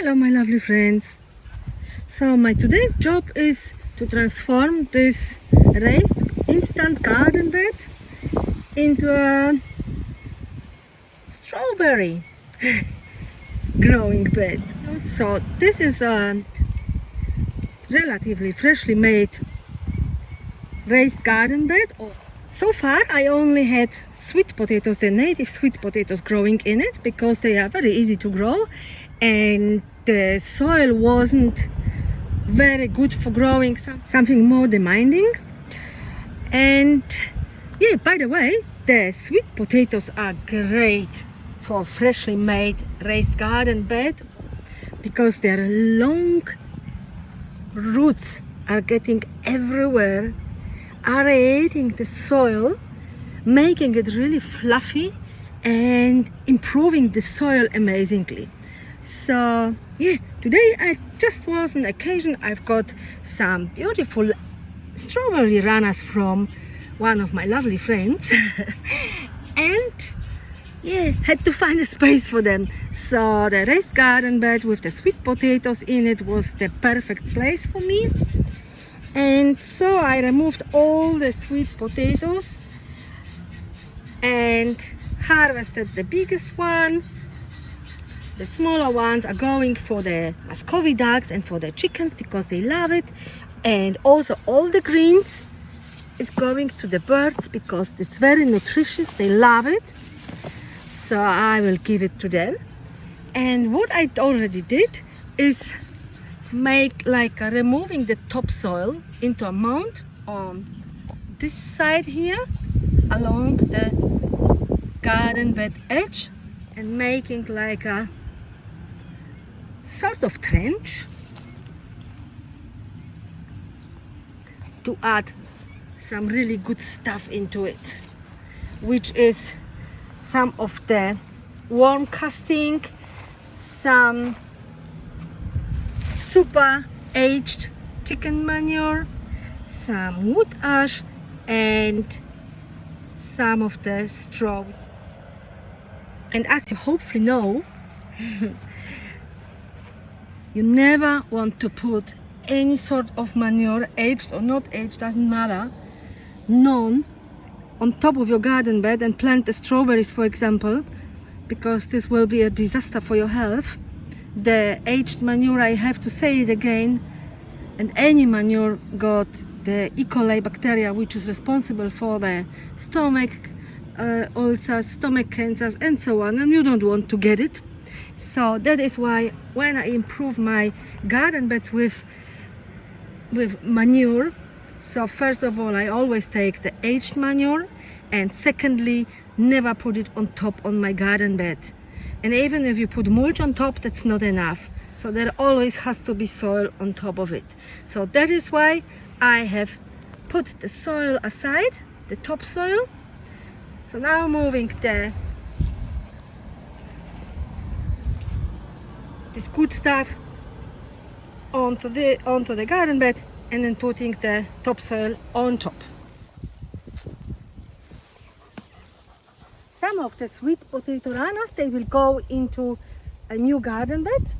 Hello my lovely friends. So my today's job is to transform this raised instant garden bed into a strawberry growing bed. So this is a relatively freshly made raised garden bed. So far I only had sweet potatoes, the native sweet potatoes growing in it because they are very easy to grow and the soil wasn't very good for growing something more demanding. And yeah, by the way, the sweet potatoes are great for freshly made raised garden bed because their long roots are getting everywhere, aerating the soil, making it really fluffy and improving the soil amazingly. So yeah, today I just was an occasion. I've got some beautiful strawberry runners from one of my lovely friends and yeah, had to find a space for them. So the raised garden bed with the sweet potatoes in it was the perfect place for me. And so I removed all the sweet potatoes and harvested the biggest one. The smaller ones are going for the Muscovy ducks and for the chickens because they love it. And also all the greens is going to the birds because it's very nutritious, they love it. So I will give it to them. And what I already did is make removing the topsoil into a mound on this side here along the garden bed edge and making like a sort of trench to add some really good stuff into it, which is some of the worm casting, some super aged chicken manure, some wood ash and some of the straw. And as you hopefully know, you never want to put any sort of manure, aged or not aged, doesn't matter, none, on top of your garden bed and plant the strawberries, for example, because this will be a disaster for your health. The aged manure, I have to say it again, and any manure got the E. coli bacteria, which is responsible for the stomach ulcers, stomach cancers and so on, and you don't want to get it. So that is why when I improve my garden beds with manure, so first of all I always take the aged manure, and secondly never put it on top on my garden bed. And even if you put mulch on top, that's not enough. So there always has to be soil on top of it. So that is why I have put the soil aside, the topsoil. So now moving this good stuff onto the garden bed and then putting the topsoil on top. Some of the sweet potato runners, they will go into a new garden bed.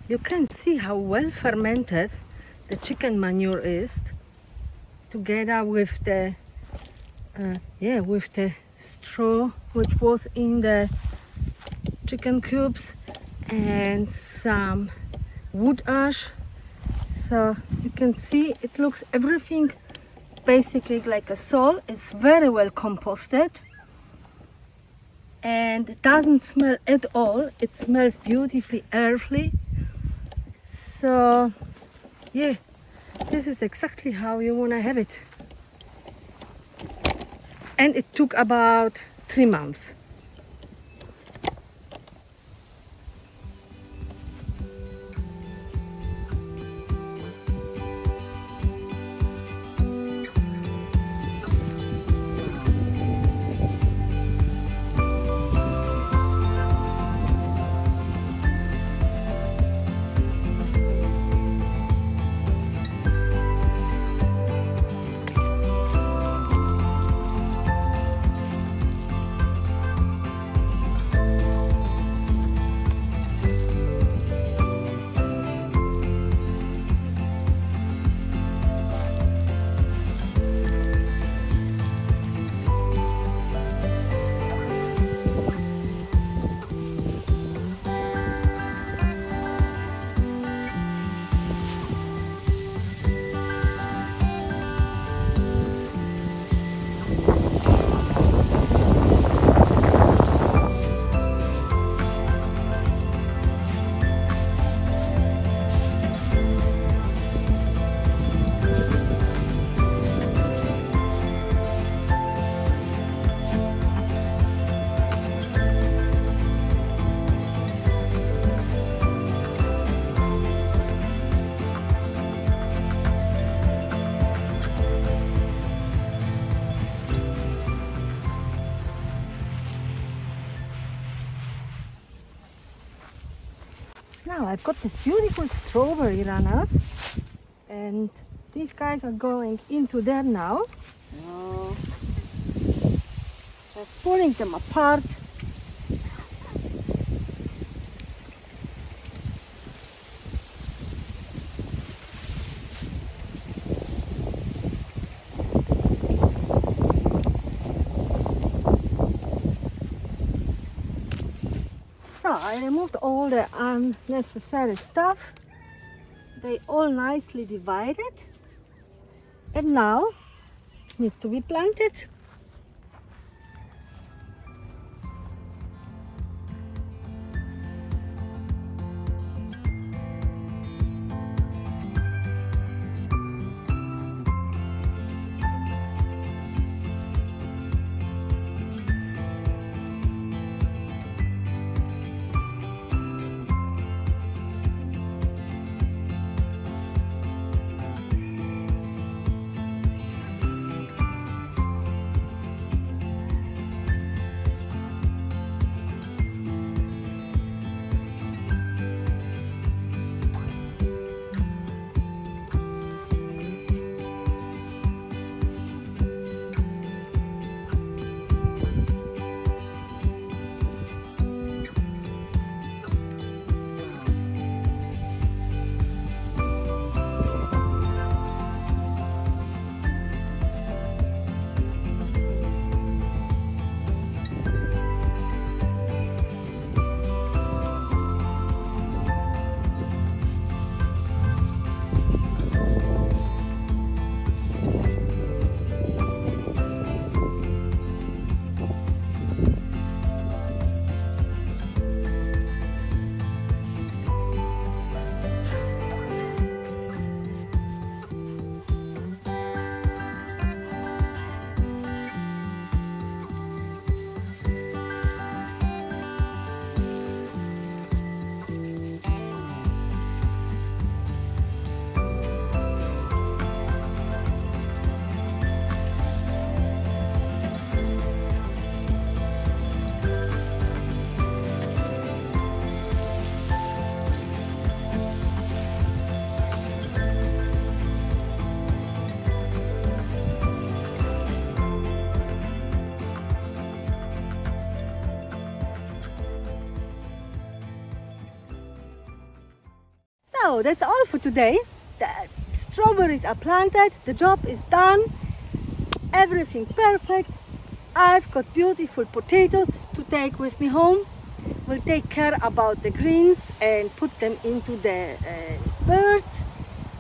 You can see how well fermented the chicken manure is, together with the straw which was in the chicken cubes and some wood ash. So you can see it looks everything basically like a soil. It's very well composted and it doesn't smell at all. It smells beautifully earthy. So yeah, this is exactly how you want to have it. And it took about 3 months. Now I've got this beautiful strawberry runners, and these guys are going into there now. So just pulling them apart. So I removed all the unnecessary stuff. They all nicely divided, and now need to be planted. So that's all for today. The strawberries are planted, the job is done, everything perfect. I've got beautiful potatoes to take with me home. We'll take care about the greens and put them into the birds.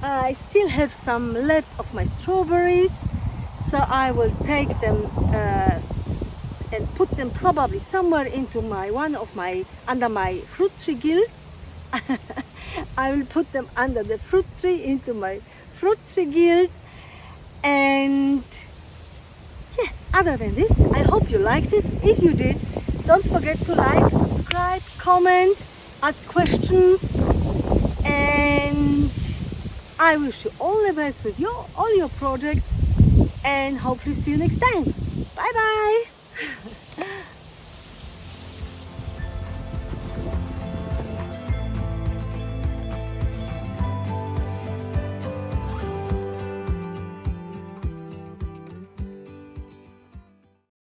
I still have some left of my strawberries, so I will take them and put them probably somewhere into under my fruit tree gills. I will put them under the fruit tree into my fruit tree guild. And yeah, other than this, I hope you liked it. If you did, don't forget to like, subscribe, comment, ask questions, and I wish you all the best with all your projects, and hopefully see you next time. Bye bye.